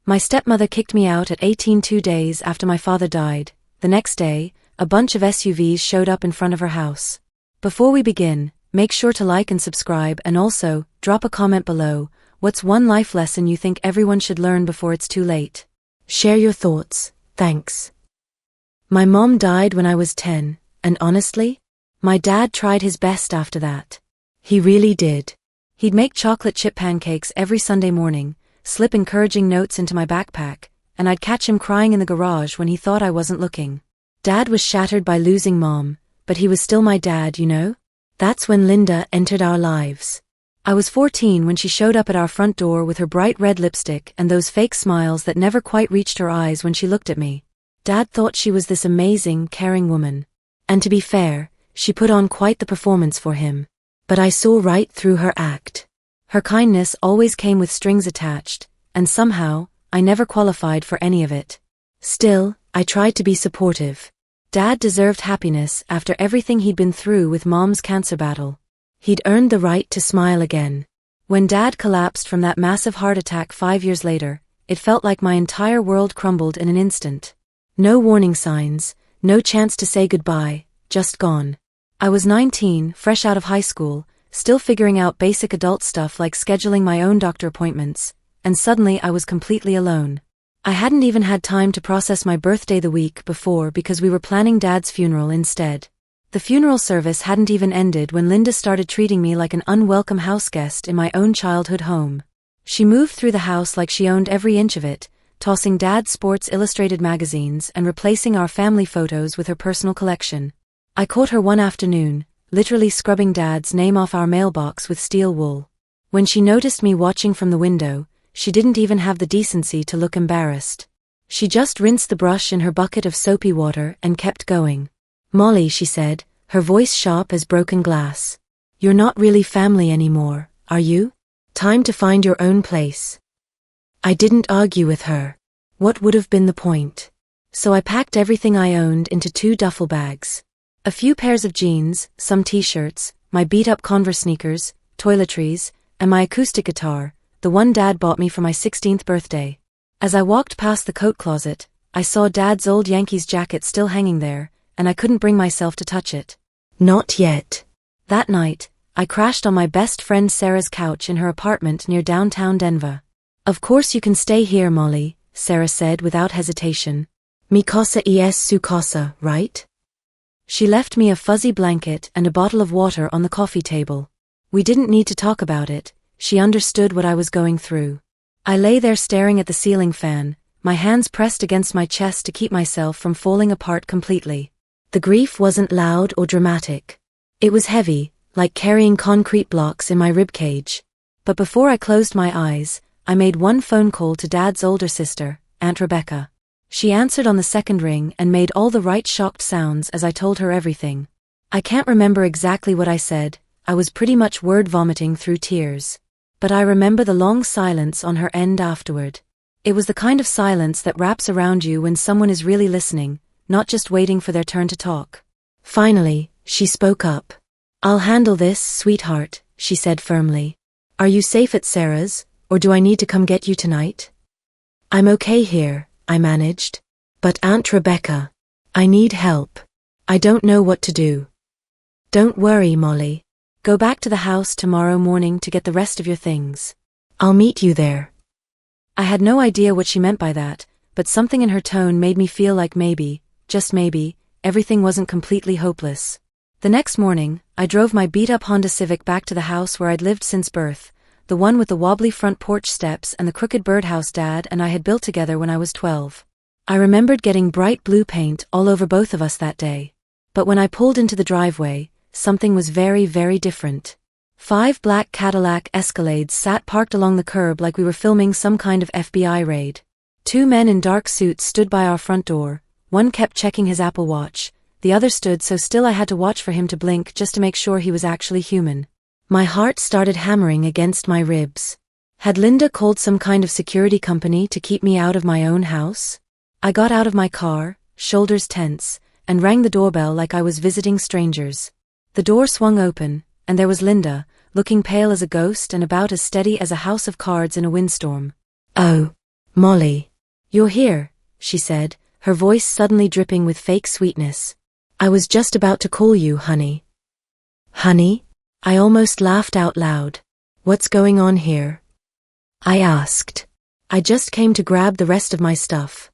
My stepmother kicked me out at 18 2 days after my father died. The next day, a bunch of SUVs showed up in front of her house. Before we begin, make sure to like and subscribe, and also, drop a comment below. What's one life lesson you think everyone should learn before it's too late? Share your thoughts, thanks. My mom died when I was 10, and honestly, my dad tried his best after that. He really did. He'd make chocolate chip pancakes every Sunday morning, slip encouraging notes into my backpack, and I'd catch him crying in the garage when he thought I wasn't looking. Dad was shattered by losing mom, but he was still my dad, you know? That's when Linda entered our lives. I was 14 when she showed up at our front door with her bright red lipstick and those fake smiles that never quite reached her eyes when she looked at me. Dad thought she was this amazing, caring woman. And to be fair, she put on quite the performance for him. But I saw right through her act. Her kindness always came with strings attached, and somehow, I never qualified for any of it. Still, I tried to be supportive. Dad deserved happiness after everything he'd been through with mom's cancer battle. He'd earned the right to smile again. When Dad collapsed from that massive heart attack 5 years later, it felt like my entire world crumbled in an instant. No warning signs, no chance to say goodbye, just gone. I was 19, fresh out of high school, still figuring out basic adult stuff like scheduling my own doctor appointments, and suddenly I was completely alone. I hadn't even had time to process my birthday the week before because we were planning Dad's funeral instead. The funeral service hadn't even ended when Linda started treating me like an unwelcome houseguest in my own childhood home. She moved through the house like she owned every inch of it, tossing Dad's Sports Illustrated magazines and replacing our family photos with her personal collection. I caught her one afternoon, literally scrubbing Dad's name off our mailbox with steel wool. When she noticed me watching from the window, she didn't even have the decency to look embarrassed. She just rinsed the brush in her bucket of soapy water and kept going. "Molly," she said, her voice sharp as broken glass. "You're not really family anymore, are you? Time to find your own place." I didn't argue with her. What would have been the point? So I packed everything I owned into 2 duffel bags. A few pairs of jeans, some t-shirts, my beat-up Converse sneakers, toiletries, and my acoustic guitar, the one Dad bought me for my 16th birthday. As I walked past the coat closet, I saw Dad's old Yankees jacket still hanging there, and I couldn't bring myself to touch it. Not yet. That night, I crashed on my best friend Sarah's couch in her apartment near downtown Denver. "Of course you can stay here, Molly," Sarah said without hesitation. "Mi casa es su casa, right?" She left me a fuzzy blanket and a bottle of water on the coffee table. We didn't need to talk about it. She understood what I was going through. I lay there staring at the ceiling fan, my hands pressed against my chest to keep myself from falling apart completely. The grief wasn't loud or dramatic. It was heavy, like carrying concrete blocks in my ribcage. But before I closed my eyes, I made one phone call to Dad's older sister, Aunt Rebecca. She answered on the second ring and made all the right shocked sounds as I told her everything. I can't remember exactly what I said. I was pretty much word vomiting through tears. But I remember the long silence on her end afterward. It was the kind of silence that wraps around you when someone is really listening, not just waiting for their turn to talk. Finally, she spoke up. "I'll handle this, sweetheart," she said firmly. "Are you safe at Sarah's, or do I need to come get you tonight?" "I'm okay here," I managed. "But Aunt Rebecca, I need help. I don't know what to do." "Don't worry, Molly. Go back to the house tomorrow morning to get the rest of your things. I'll meet you there." I had no idea what she meant by that, but something in her tone made me feel like maybe, just maybe, everything wasn't completely hopeless. The next morning, I drove my beat-up Honda Civic back to the house where I'd lived since birth, the one with the wobbly front porch steps and the crooked birdhouse Dad and I had built together when I was 12. I remembered getting bright blue paint all over both of us that day. But when I pulled into the driveway, something was very, very different. 5 black Cadillac Escalades sat parked along the curb like we were filming some kind of FBI raid. 2 men in dark suits stood by our front door. One kept checking his Apple Watch, the other stood so still I had to watch for him to blink just to make sure he was actually human. My heart started hammering against my ribs. Had Linda called some kind of security company to keep me out of my own house? I got out of my car, shoulders tense, and rang the doorbell like I was visiting strangers. The door swung open, and there was Linda, looking pale as a ghost and about as steady as a house of cards in a windstorm. "Oh, Molly. You're here, she said, her voice suddenly dripping with fake sweetness. I was just about to call you, honey. Honey? I almost laughed out loud. What's going on here? I asked. I just came to grab the rest of my stuff.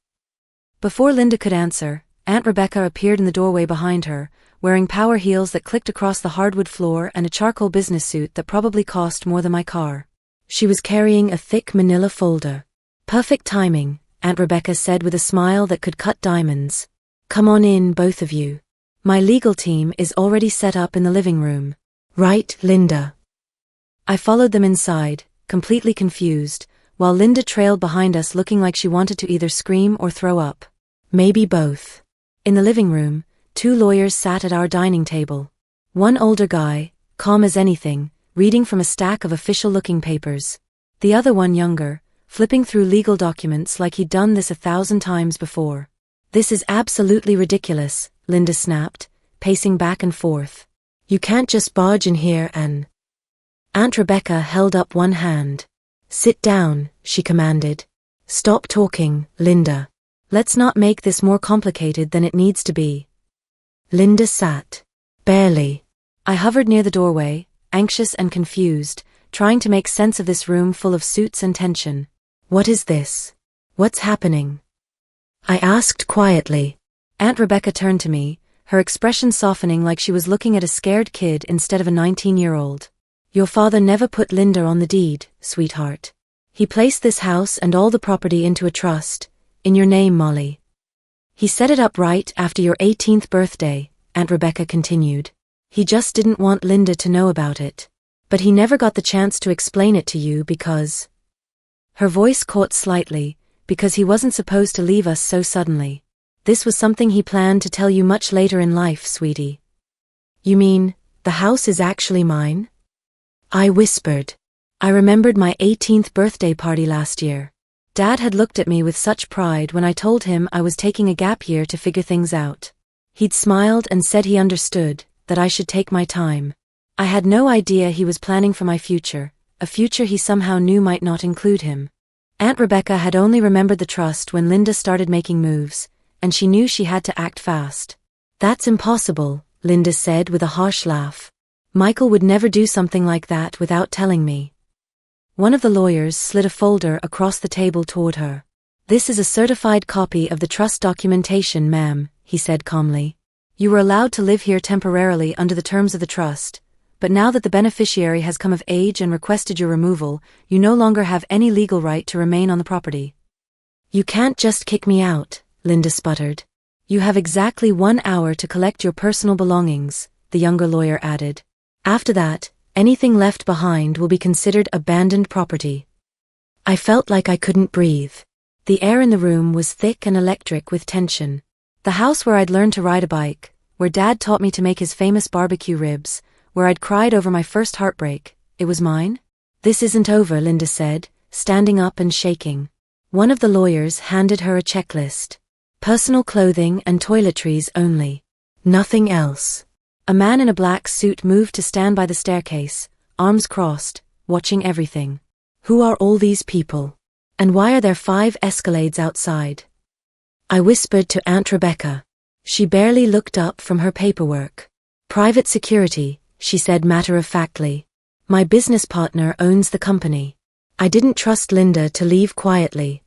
Before Linda could answer, Aunt Rebecca appeared in the doorway behind her, wearing power heels that clicked across the hardwood floor and a charcoal business suit that probably cost more than my car. She was carrying a thick manila folder. Perfect timing, Aunt Rebecca said with a smile that could cut diamonds. Come on in, both of you. My legal team is already set up in the living room. Right, Linda? I followed them inside, completely confused, while Linda trailed behind us looking like she wanted to either scream or throw up. Maybe both. In the living room, 2 lawyers sat at our dining table. One older guy, calm as anything, reading from a stack of official-looking papers. The other one younger, flipping through legal documents like he'd done this 1,000 times before. This is absolutely ridiculous, Linda snapped, pacing back and forth. You can't just barge in here and... Aunt Rebecca held up one hand. Sit down, she commanded. Stop talking, Linda. Let's not make this more complicated than it needs to be. Linda sat. Barely. I hovered near the doorway, anxious and confused, trying to make sense of this room full of suits and tension. What is this? What's happening? I asked quietly. Aunt Rebecca turned to me, her expression softening like she was looking at a scared kid instead of a 19-year-old. Your father never put Linda on the deed, sweetheart. He placed this house and all the property into a trust, in your name, Molly. He set it up right after your 18th birthday, Aunt Rebecca continued. He just didn't want Linda to know about it. But he never got the chance to explain it to you because... Her voice caught slightly, because he wasn't supposed to leave us so suddenly. This was something he planned to tell you much later in life, sweetie. You mean, the house is actually mine? I whispered. I remembered my 18th birthday party last year. Dad had looked at me with such pride when I told him I was taking a gap year to figure things out. He'd smiled and said he understood, that I should take my time. I had no idea he was planning for my future, a future he somehow knew might not include him. Aunt Rebecca had only remembered the trust when Linda started making moves, and she knew she had to act fast. That's impossible, Linda said with a harsh laugh. Michael would never do something like that without telling me. One of the lawyers slid a folder across the table toward her. This is a certified copy of the trust documentation, ma'am, he said calmly. You were allowed to live here temporarily under the terms of the trust, but now that the beneficiary has come of age and requested your removal, you no longer have any legal right to remain on the property. You can't just kick me out, Linda sputtered. You have exactly 1 hour to collect your personal belongings, the younger lawyer added. After that, anything left behind will be considered abandoned property. I felt like I couldn't breathe. The air in the room was thick and electric with tension. The house where I'd learned to ride a bike, where Dad taught me to make his famous barbecue ribs, where I'd cried over my first heartbreak, it was mine? This isn't over, Linda said, standing up and shaking. One of the lawyers handed her a checklist. Personal clothing and toiletries only. Nothing else. A man in a black suit moved to stand by the staircase, arms crossed, watching everything. Who are all these people? And why are there 5 Escalades outside? I whispered to Aunt Rebecca. She barely looked up from her paperwork. Private security, she said matter-of-factly. My business partner owns the company. I didn't trust Linda to leave quietly.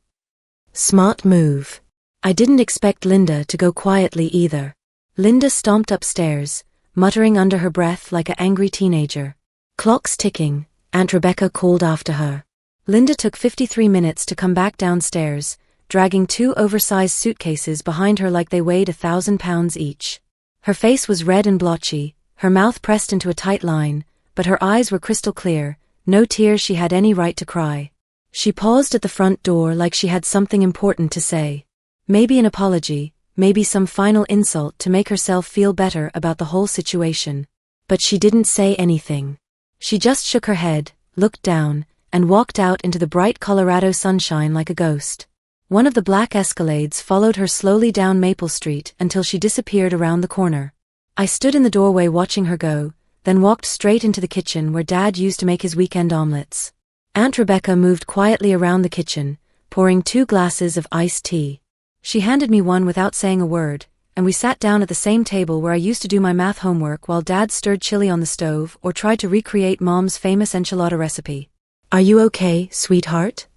Smart move. I didn't expect Linda to go quietly either. Linda stomped upstairs, muttering under her breath like an angry teenager. Clock's ticking, Aunt Rebecca called after her. Linda took 53 minutes to come back downstairs, dragging 2 oversized suitcases behind her like they weighed 1,000 pounds each. Her face was red and blotchy, her mouth pressed into a tight line, but her eyes were crystal clear, no tears she had any right to cry. She paused at the front door like she had something important to say. Maybe an apology, maybe some final insult to make herself feel better about the whole situation. But she didn't say anything. She just shook her head, looked down, and walked out into the bright Colorado sunshine like a ghost. One of the black Escalades followed her slowly down Maple Street until she disappeared around the corner. I stood in the doorway watching her go, then walked straight into the kitchen where Dad used to make his weekend omelets. Aunt Rebecca moved quietly around the kitchen, pouring 2 glasses of iced tea. She handed me one without saying a word, and we sat down at the same table where I used to do my math homework while Dad stirred chili on the stove or tried to recreate Mom's famous enchilada recipe. "Are you okay, sweetheart?"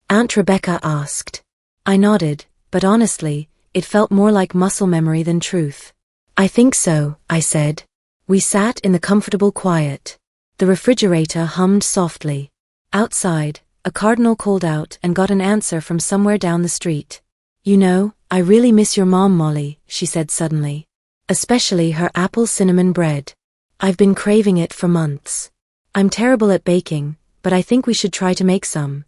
Aunt Rebecca asked. I nodded, but honestly, it felt more like muscle memory than truth. "I think so," I said. We sat in the comfortable quiet. The refrigerator hummed softly. Outside, a cardinal called out and got an answer from somewhere down the street. "You know, I really miss your mom, Molly," she said suddenly. "Especially her apple cinnamon bread. I've been craving it for months. I'm terrible at baking, but I think we should try to make some."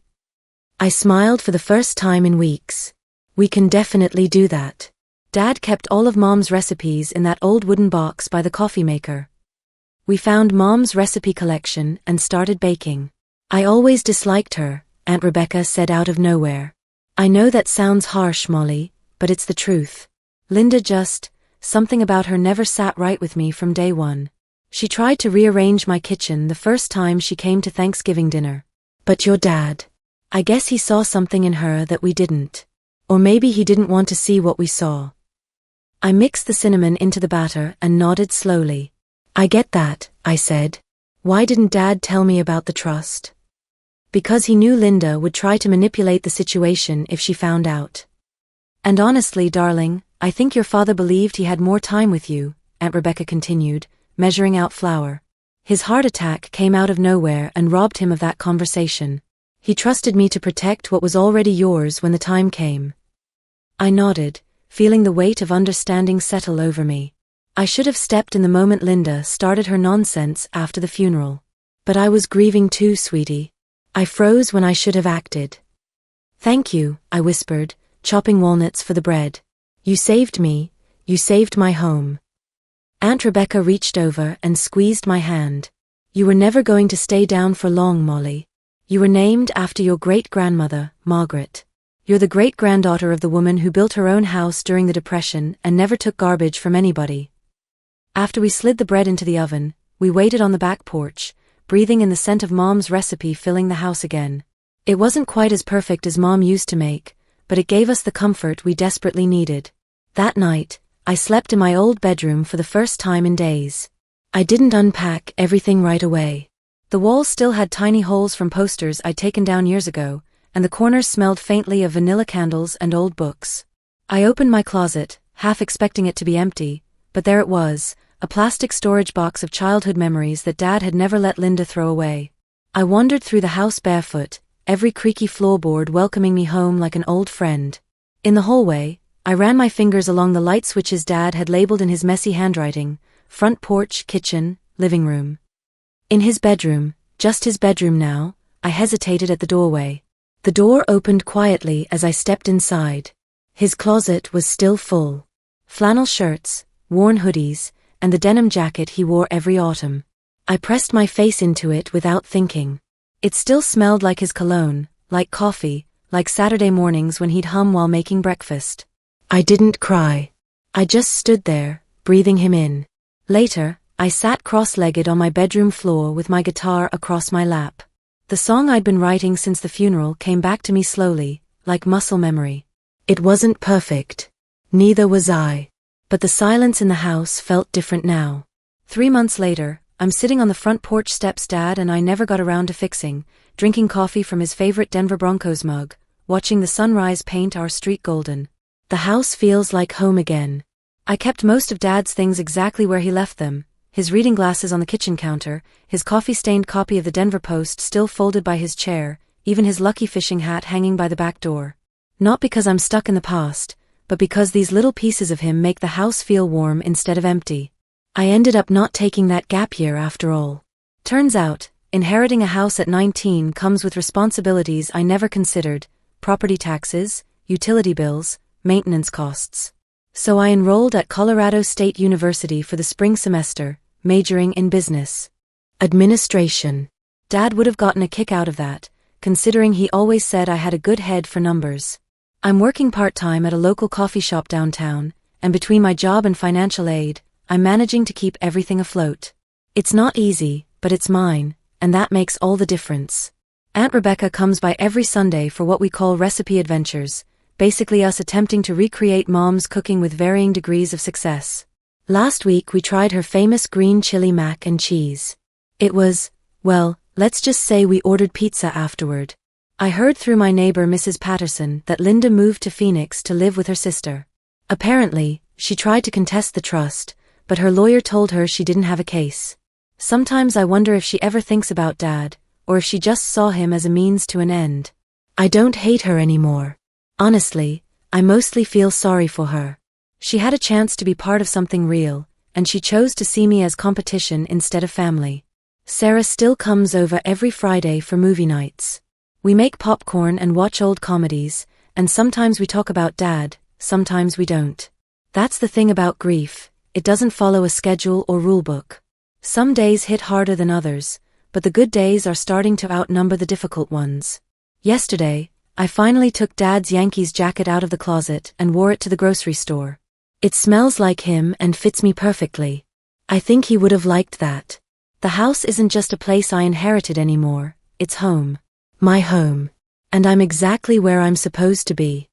I smiled for the first time in weeks. "We can definitely do that." Dad kept all of Mom's recipes in that old wooden box by the coffee maker. We found Mom's recipe collection and started baking. "I always disliked her," Aunt Rebecca said out of nowhere. "I know that sounds harsh, Molly, but it's the truth. Linda something about her never sat right with me from day one. She tried to rearrange my kitchen the first time she came to Thanksgiving dinner. But your dad, I guess he saw something in her that we didn't. Or maybe he didn't want to see what we saw." I mixed the cinnamon into the batter and nodded slowly. "I get that," I said. "Why didn't Dad tell me about the trust?" "Because he knew Linda would try to manipulate the situation if she found out. And honestly, darling, I think your father believed he had more time with you," Aunt Rebecca continued, measuring out flour. "His heart attack came out of nowhere and robbed him of that conversation. He trusted me to protect what was already yours when the time came." I nodded, feeling the weight of understanding settle over me. I should have stepped in the moment Linda started her nonsense after the funeral. But I was grieving too, sweetie. I froze when I should have acted. "Thank you," I whispered, chopping walnuts for the bread. "You saved me, you saved my home." Aunt Rebecca reached over and squeezed my hand. "You were never going to stay down for long, Molly. You were named after your great-grandmother, Margaret. You're the great-granddaughter of the woman who built her own house during the Depression and never took garbage from anybody." After we slid the bread into the oven, we waited on the back porch, breathing in the scent of Mom's recipe filling the house again. It wasn't quite as perfect as Mom used to make, but it gave us the comfort we desperately needed. That night, I slept in my old bedroom for the first time in days. I didn't unpack everything right away. The walls still had tiny holes from posters I'd taken down years ago, and the corners smelled faintly of vanilla candles and old books. I opened my closet, half expecting it to be empty, but there it was, a plastic storage box of childhood memories that Dad had never let Linda throw away. I wandered through the house barefoot, every creaky floorboard welcoming me home like an old friend. In the hallway, I ran my fingers along the light switches Dad had labeled in his messy handwriting: front porch, kitchen, living room. In his bedroom, just his bedroom now, I hesitated at the doorway. The door opened quietly as I stepped inside. His closet was still full. Flannel shirts, worn hoodies, and the denim jacket he wore every autumn. I pressed my face into it without thinking. It still smelled like his cologne, like coffee, like Saturday mornings when he'd hum while making breakfast. I didn't cry. I just stood there, breathing him in. Later, I sat cross-legged on my bedroom floor with my guitar across my lap. The song I'd been writing since the funeral came back to me slowly, like muscle memory. It wasn't perfect. Neither was I. But the silence in the house felt different now. 3 months later, I'm sitting on the front porch steps Dad and I never got around to fixing, drinking coffee from his favorite Denver Broncos mug, watching the sunrise paint our street golden. The house feels like home again. I kept most of Dad's things exactly where he left them. His reading glasses on the kitchen counter, his coffee-stained copy of the Denver Post still folded by his chair, even his lucky fishing hat hanging by the back door. Not because I'm stuck in the past, but because these little pieces of him make the house feel warm instead of empty. I ended up not taking that gap year after all. Turns out, inheriting a house at 19 comes with responsibilities I never considered: property taxes, utility bills, maintenance costs. So I enrolled at Colorado State University for the spring semester, majoring in business administration. Dad would have gotten a kick out of that, considering he always said I had a good head for numbers. I'm working part-time at a local coffee shop downtown, and between my job and financial aid, I'm managing to keep everything afloat. It's not easy, but it's mine, and that makes all the difference. Aunt Rebecca comes by every Sunday for what we call recipe adventures, basically us attempting to recreate Mom's cooking with varying degrees of success. Last week we tried her famous green chili mac and cheese. It was, well, let's just say we ordered pizza afterward. I heard through my neighbor Mrs. Patterson that Linda moved to Phoenix to live with her sister. Apparently, she tried to contest the trust, but her lawyer told her she didn't have a case. Sometimes I wonder if she ever thinks about Dad, or if she just saw him as a means to an end. I don't hate her anymore. Honestly, I mostly feel sorry for her. She had a chance to be part of something real, and she chose to see me as competition instead of family. Sarah still comes over every Friday for movie nights. We make popcorn and watch old comedies, and sometimes we talk about Dad, sometimes we don't. That's the thing about grief, it doesn't follow a schedule or rulebook. Some days hit harder than others, but the good days are starting to outnumber the difficult ones. Yesterday, I finally took Dad's Yankees jacket out of the closet and wore it to the grocery store. It smells like him and fits me perfectly. I think he would have liked that. The house isn't just a place I inherited anymore, it's home. My home. And I'm exactly where I'm supposed to be.